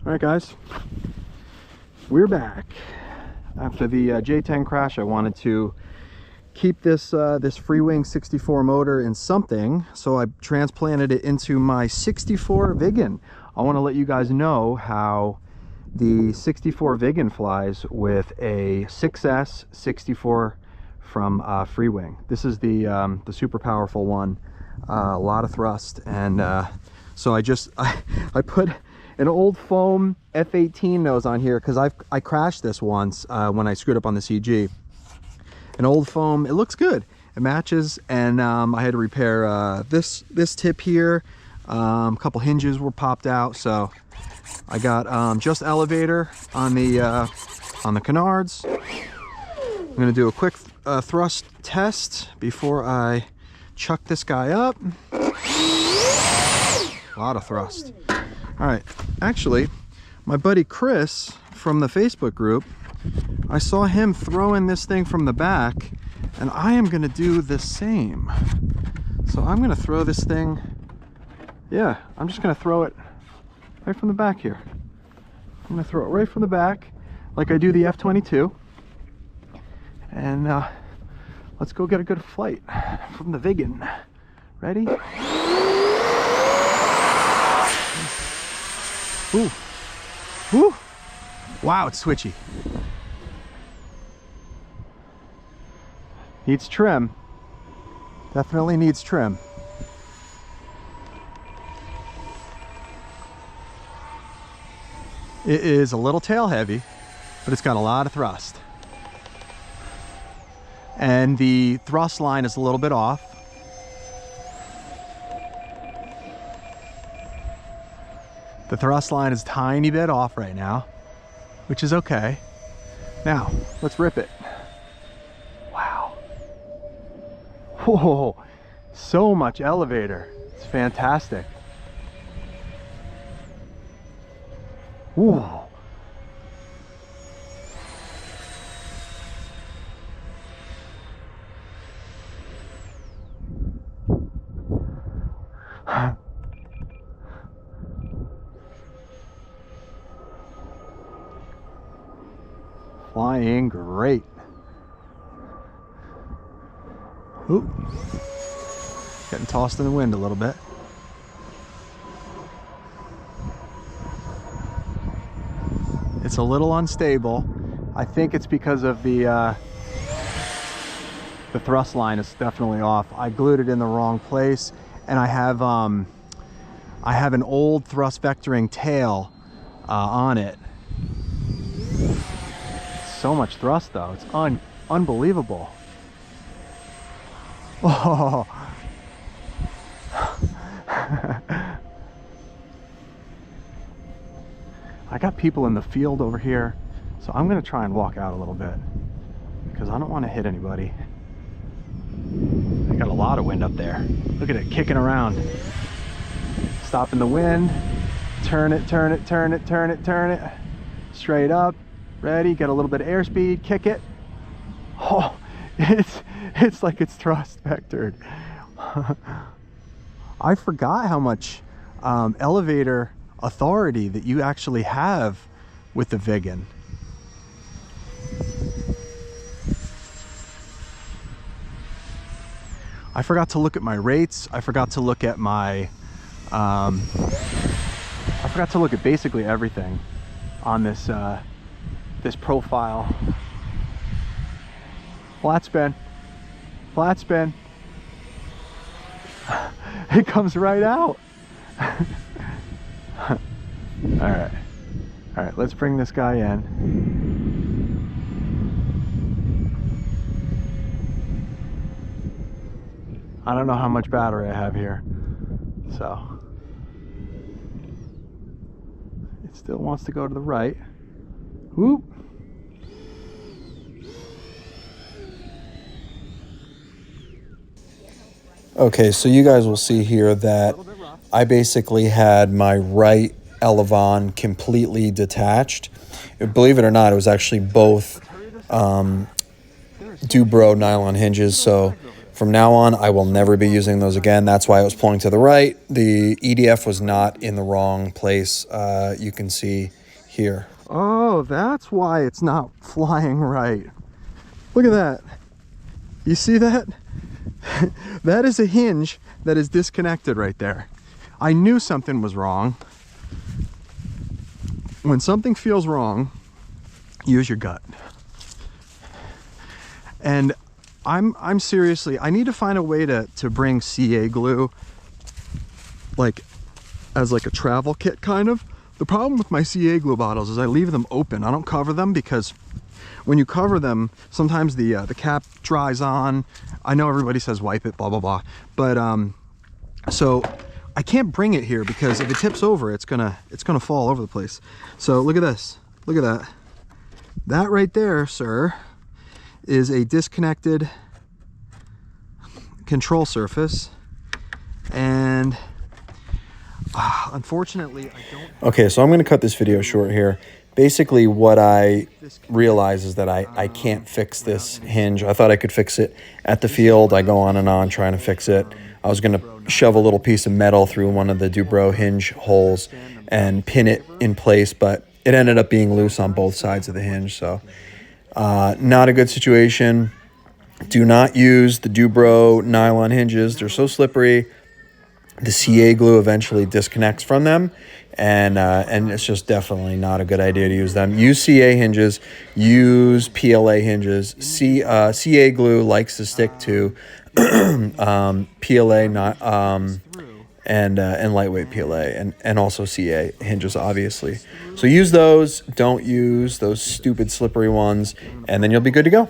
All right, guys, we're back. After the J10 crash, I wanted to keep this this Freewing 64 motor in something, so I transplanted it into my 64 Viggen. I want to let you guys know how the 64 Viggen flies with a 6S 64 from Freewing. This is the super powerful one, a lot of thrust, and so I put an old foam F18 nose on here because I crashed this once when I screwed up on the CG. An old foam, it looks good, it matches, and I had to repair this tip here. A couple hinges were popped out, so I got just elevator on the canards. I'm gonna do a quick thrust test before I chuck this guy up. A lot of thrust. All right, actually, my buddy Chris from the Facebook group, I saw him throwing this thing from the back, and I am gonna do the same. So I'm gonna throw this thing, yeah, I'm just gonna throw it right from the back here. I'm gonna throw it right from the back, like I do the F-22. And let's go get a good flight from the Viggen. Ready? Ooh. Ooh. Wow, it's switchy. Needs trim. Definitely needs trim. It is a little tail heavy, but it's got a lot of thrust. And the thrust line is a little bit off. The thrust line is a tiny bit off right now, which is okay. Now, let's rip it. Wow. Whoa, so much elevator. It's fantastic. Whoa. Flying great. Oop. Getting tossed in the wind a little bit. It's a little unstable. I think it's because of the thrust line is definitely off. I glued it in the wrong place, and I have an old thrust vectoring tail on it. So much thrust though, it's unbelievable. Oh. I got people in the field over here, so I'm gonna try and walk out a little bit because I don't want to hit anybody. I got a lot of wind up there. Look at it kicking around. Stopping the wind. Turn it, turn it, turn it, turn it, turn it. Straight up. Ready, get a little bit of airspeed, kick it. Oh, it's like it's thrust vectored. I forgot how much elevator authority that you actually have with the Viggen. I forgot to look at my rates. I forgot to look at my I forgot to look at basically everything on this this profile. Flat spin, flat spin. It comes right out. All right, let's bring this guy in. I don't know how much battery I have here, so it still wants to go to the right. Whoop. Okay, so you guys will see here that I basically had my right elevon completely detached. Believe it or not, it was actually both dubro nylon hinges, so From now on, I will never be using those again. That's why I was pulling to the right. The EDF was not in the wrong place. You can see here. Oh, that's why it's not flying right. Look at that. You see that? That is a hinge that is disconnected right there. I knew something was wrong. When something feels wrong, use your gut. And I'm seriously, I need to find a way to bring CA glue like as like a travel kit kind of. The problem with my CA glue bottles is I leave them open. I don't cover them because when you cover them, sometimes the cap dries on. I know everybody says wipe it, blah, blah, blah. But so I can't bring it here because if it tips over, it's gonna fall over the place. So look at this, look at that. That right there, sir, is a disconnected control surface, and unfortunately I don't. Okay, so I'm going to cut this video short here. Basically what I realize is that I can't fix this hinge. I thought I could fix it at the field. I go on and on trying to fix it. I was going to shove a little piece of metal through one of the dubro hinge holes and pin it in place, but it ended up being loose on both sides of the hinge. So not a good situation. Do not use the dubro nylon hinges. They're so slippery. The CA glue eventually disconnects from them, and it's just definitely not a good idea to use them. Use CA hinges. Use PLA hinges. CA glue likes to stick to PLA, not and lightweight PLA, and also CA hinges, obviously. So use those. Don't use those stupid slippery ones, and then you'll be good to go.